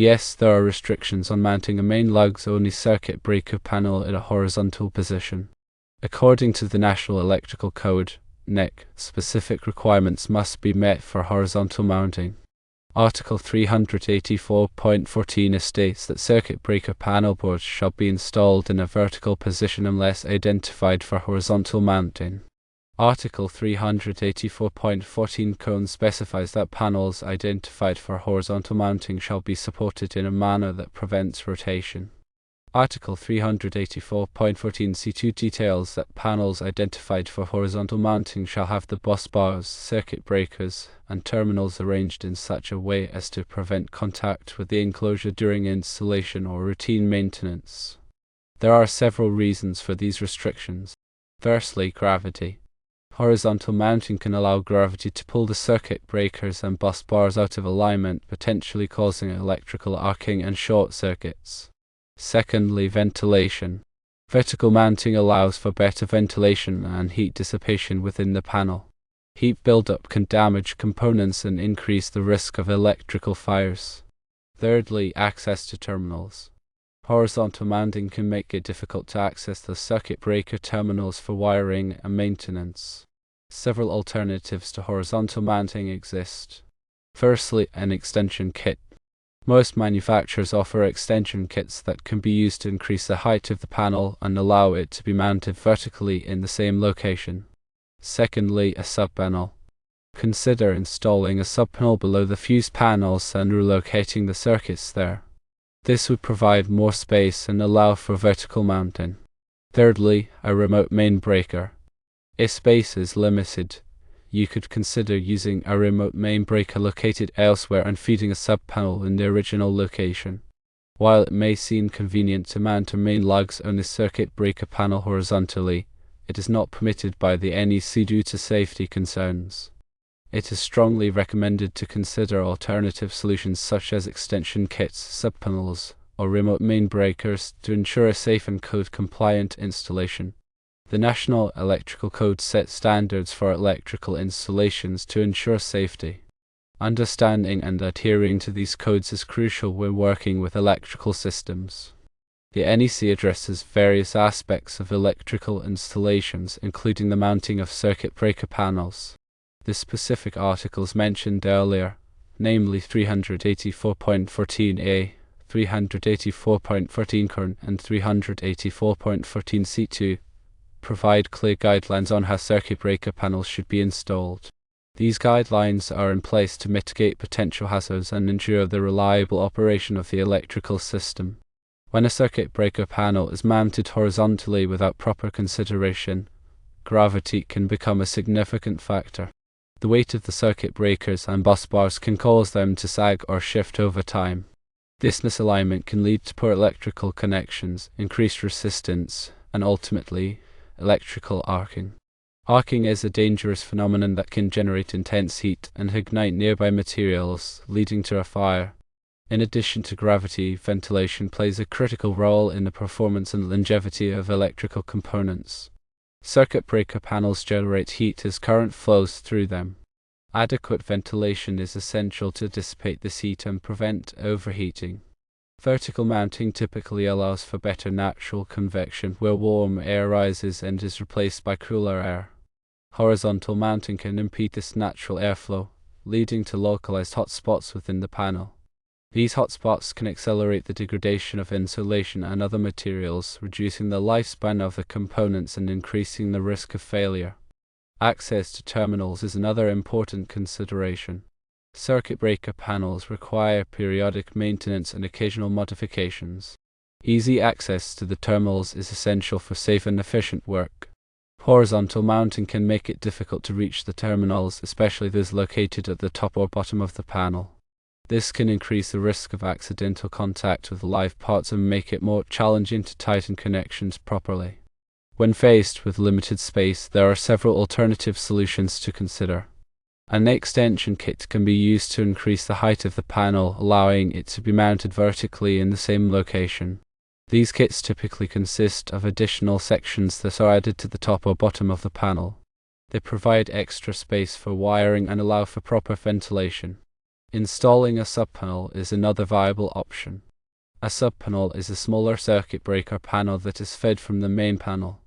Yes, there are restrictions on mounting a main lugs-only circuit breaker panel in a horizontal position. According to the National Electrical Code, NEC, specific requirements must be met for horizontal mounting. Article 384.14 states that circuit breaker panel boards shall be installed in a vertical position unless identified for horizontal mounting. Article 384.14 specifies that panels identified for horizontal mounting shall be supported in a manner that prevents rotation. Article 384.14c2 details that panels identified for horizontal mounting shall have the bus bars, circuit breakers, and terminals arranged in such a way as to prevent contact with the enclosure during installation or routine maintenance. There are several reasons for these restrictions. Firstly, gravity. Horizontal mounting can allow gravity to pull the circuit breakers and bus bars out of alignment, potentially causing electrical arcing and short circuits. Secondly, ventilation. Vertical mounting allows for better ventilation and heat dissipation within the panel. Heat buildup can damage components and increase the risk of electrical fires. Thirdly, access to terminals. Horizontal mounting can make it difficult to access the circuit breaker terminals for wiring and maintenance. Several alternatives to horizontal mounting exist. Firstly, an extension kit. Most manufacturers offer extension kits that can be used to increase the height of the panel and allow it to be mounted vertically in the same location. Secondly, a subpanel. Consider installing a subpanel below the fuse panels and relocating the circuits there. This would provide more space and allow for vertical mounting. Thirdly, a remote main breaker. If space is limited, you could consider using a remote main breaker located elsewhere and feeding a subpanel in the original location. While it may seem convenient to mount a main lugs on a circuit breaker panel horizontally, it is not permitted by the NEC due to safety concerns. It is strongly recommended to consider alternative solutions such as extension kits, subpanels, or remote main breakers to ensure a safe and code-compliant installation. The National Electrical Code sets standards for electrical installations to ensure safety. Understanding and adhering to these codes is crucial when working with electrical systems. The NEC addresses various aspects of electrical installations, including the mounting of circuit breaker panels. The specific articles mentioned earlier, namely 384.14a, 384.14 and 384.14c2, provide clear guidelines on how circuit breaker panels should be installed. These guidelines are in place to mitigate potential hazards and ensure the reliable operation of the electrical system. When a circuit breaker panel is mounted horizontally without proper consideration, gravity can become a significant factor. The weight of the circuit breakers and bus bars can cause them to sag or shift over time. This misalignment can lead to poor electrical connections, increased resistance, and ultimately, electrical arcing. Arcing is a dangerous phenomenon that can generate intense heat and ignite nearby materials, leading to a fire. In addition to gravity, ventilation plays a critical role in the performance and longevity of electrical components. Circuit breaker panels generate heat as current flows through them. Adequate ventilation is essential to dissipate this heat and prevent overheating. Vertical mounting typically allows for better natural convection, where warm air rises and is replaced by cooler air. Horizontal mounting can impede this natural airflow, leading to localized hot spots within the panel. These hot spots can accelerate the degradation of insulation and other materials, reducing the lifespan of the components and increasing the risk of failure. Access to terminals is another important consideration. Circuit breaker panels require periodic maintenance and occasional modifications. Easy access to the terminals is essential for safe and efficient work. Horizontal mounting can make it difficult to reach the terminals, especially those located at the top or bottom of the panel. This can increase the risk of accidental contact with live parts and make it more challenging to tighten connections properly. When faced with limited space, there are several alternative solutions to consider. An extension kit can be used to increase the height of the panel, allowing it to be mounted vertically in the same location. These kits typically consist of additional sections that are added to the top or bottom of the panel. They provide extra space for wiring and allow for proper ventilation. Installing a subpanel is another viable option. A subpanel is a smaller circuit breaker panel that is fed from the main panel.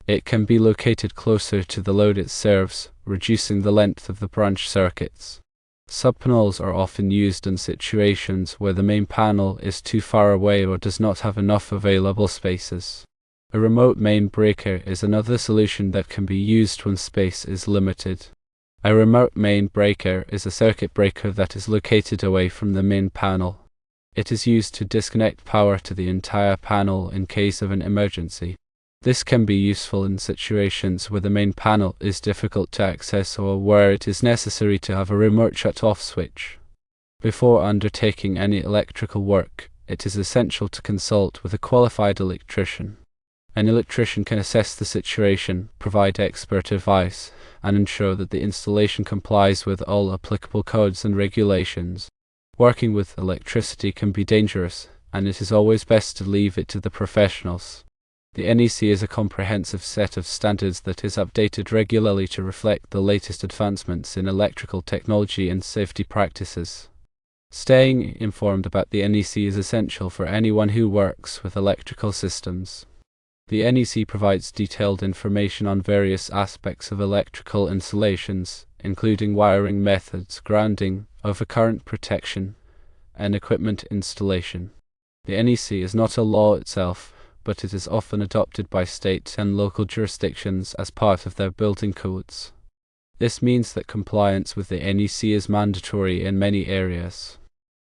It can be located closer to the load it serves, reducing the length of the branch circuits. Subpanels are often used in situations where the main panel is too far away or does not have enough available spaces. A remote main breaker is another solution that can be used when space is limited. A remote main breaker is a circuit breaker that is located away from the main panel. It is used to disconnect power to the entire panel in case of an emergency. This can be useful in situations where the main panel is difficult to access or where it is necessary to have a remote shut-off switch. Before undertaking any electrical work, it is essential to consult with a qualified electrician. An electrician can assess the situation, provide expert advice, and ensure that the installation complies with all applicable codes and regulations. Working with electricity can be dangerous, and it is always best to leave it to the professionals. The NEC is a comprehensive set of standards that is updated regularly to reflect the latest advancements in electrical technology and safety practices. Staying informed about the NEC is essential for anyone who works with electrical systems. The NEC provides detailed information on various aspects of electrical installations, including wiring methods, grounding, overcurrent protection, and equipment installation. The NEC is not a law itself, but it is often adopted by state and local jurisdictions as part of their building codes. This means that compliance with the NEC is mandatory in many areas.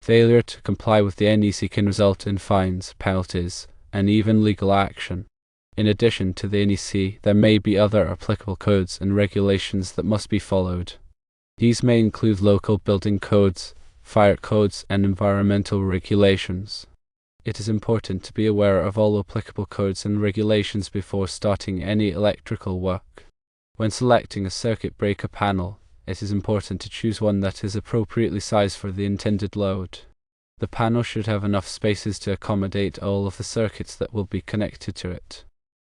Failure to comply with the NEC can result in fines, penalties, and even legal action. In addition to the NEC, there may be other applicable codes and regulations that must be followed. These may include local building codes, fire codes, and environmental regulations. It is important to be aware of all applicable codes and regulations before starting any electrical work. When selecting a circuit breaker panel, it is important to choose one that is appropriately sized for the intended load. The panel should have enough spaces to accommodate all of the circuits that will be connected to it.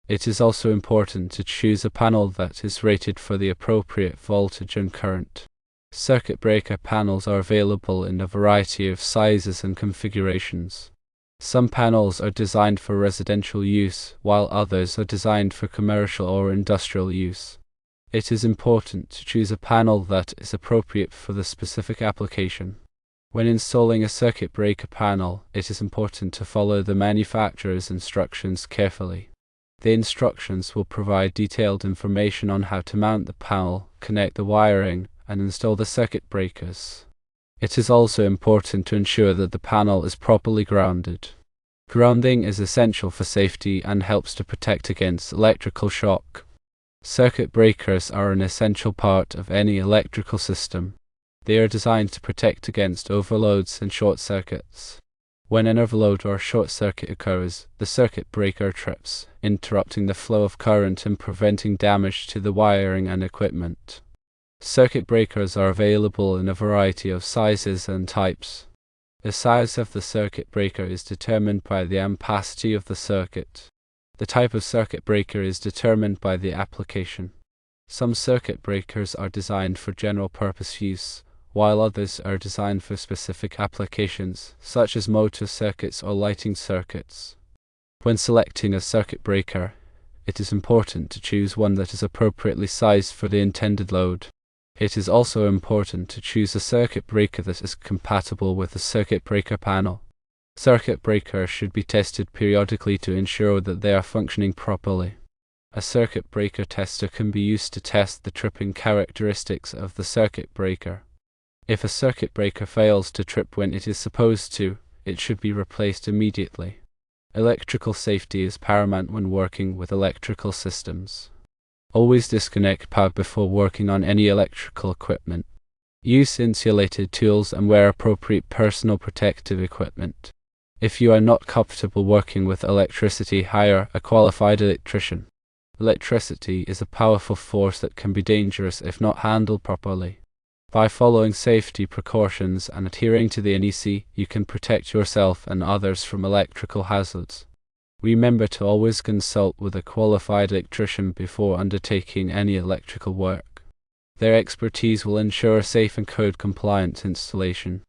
It is also important to choose a panel that is rated for the appropriate voltage and current. Circuit breaker panels are available in a variety of sizes and configurations. Some panels are designed for residential use, while others are designed for commercial or industrial use. It is important to choose a panel that is appropriate for the specific application. When installing a circuit breaker panel, it is important to follow the manufacturer's instructions carefully. The instructions will provide detailed information on how to mount the panel, connect the wiring, and install the circuit breakers. It is also important to ensure that the panel is properly grounded. Grounding is essential for safety and helps to protect against electrical shock. Circuit breakers are an essential part of any electrical system. They are designed to protect against overloads and short circuits. When an overload or short circuit occurs, the circuit breaker trips, interrupting the flow of current and preventing damage to the wiring and equipment. Circuit breakers are available in a variety of sizes and types. The size of the circuit breaker is determined by the ampacity of the circuit. The type of circuit breaker is determined by the application. Some circuit breakers are designed for general purpose use, while others are designed for specific applications, such as motor circuits or lighting circuits. When selecting a circuit breaker, it is important to choose one that is appropriately sized for the intended load. It is also important to choose a circuit breaker that is compatible with the circuit breaker panel. Circuit breakers should be tested periodically to ensure that they are functioning properly. A circuit breaker tester can be used to test the tripping characteristics of the circuit breaker. If a circuit breaker fails to trip when it is supposed to, it should be replaced immediately. Electrical safety is paramount when working with electrical systems. Always disconnect power before working on any electrical equipment. Use insulated tools and wear appropriate personal protective equipment. If you are not comfortable working with electricity, hire a qualified electrician. Electricity is a powerful force that can be dangerous if not handled properly. By following safety precautions and adhering to the NEC, you can protect yourself and others from electrical hazards. Remember to always consult with a qualified electrician before undertaking any electrical work. Their expertise will ensure a safe and code-compliant installation.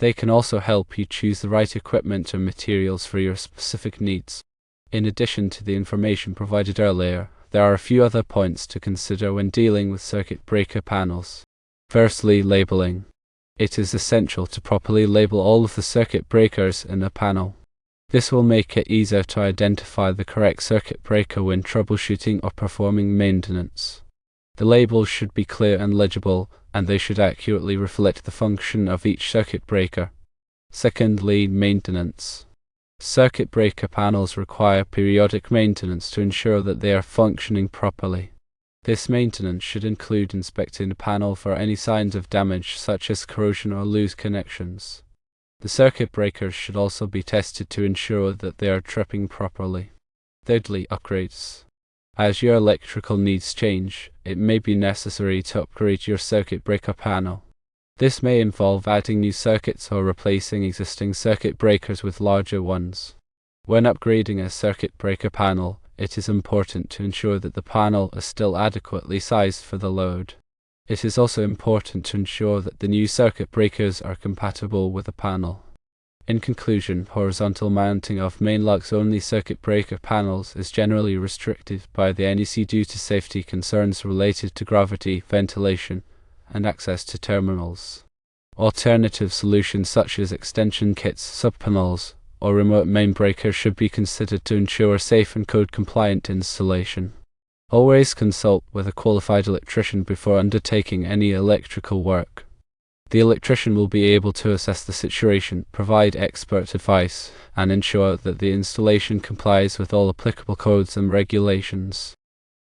They can also help you choose the right equipment and materials for your specific needs. In addition to the information provided earlier, there are a few other points to consider when dealing with circuit breaker panels. Firstly, labeling. It is essential to properly label all of the circuit breakers in a panel. This will make it easier to identify the correct circuit breaker when troubleshooting or performing maintenance. The labels should be clear and legible, and they should accurately reflect the function of each circuit breaker. Secondly, maintenance. Circuit breaker panels require periodic maintenance to ensure that they are functioning properly. This maintenance should include inspecting the panel for any signs of damage such as corrosion or loose connections. The circuit breakers should also be tested to ensure that they are tripping properly. Thirdly, upgrades. As your electrical needs change, it may be necessary to upgrade your circuit breaker panel. This may involve adding new circuits or replacing existing circuit breakers with larger ones. When upgrading a circuit breaker panel, it is important to ensure that the panel is still adequately sized for the load. It is also important to ensure that the new circuit breakers are compatible with the panel. In conclusion, horizontal mounting of main lux-only circuit breaker panels is generally restricted by the NEC due to safety concerns related to gravity, ventilation, and access to terminals. Alternative solutions such as extension kits, subpanels, or remote main breakers should be considered to ensure safe and code-compliant installation. Always consult with a qualified electrician before undertaking any electrical work. The electrician will be able to assess the situation, provide expert advice, and ensure that the installation complies with all applicable codes and regulations.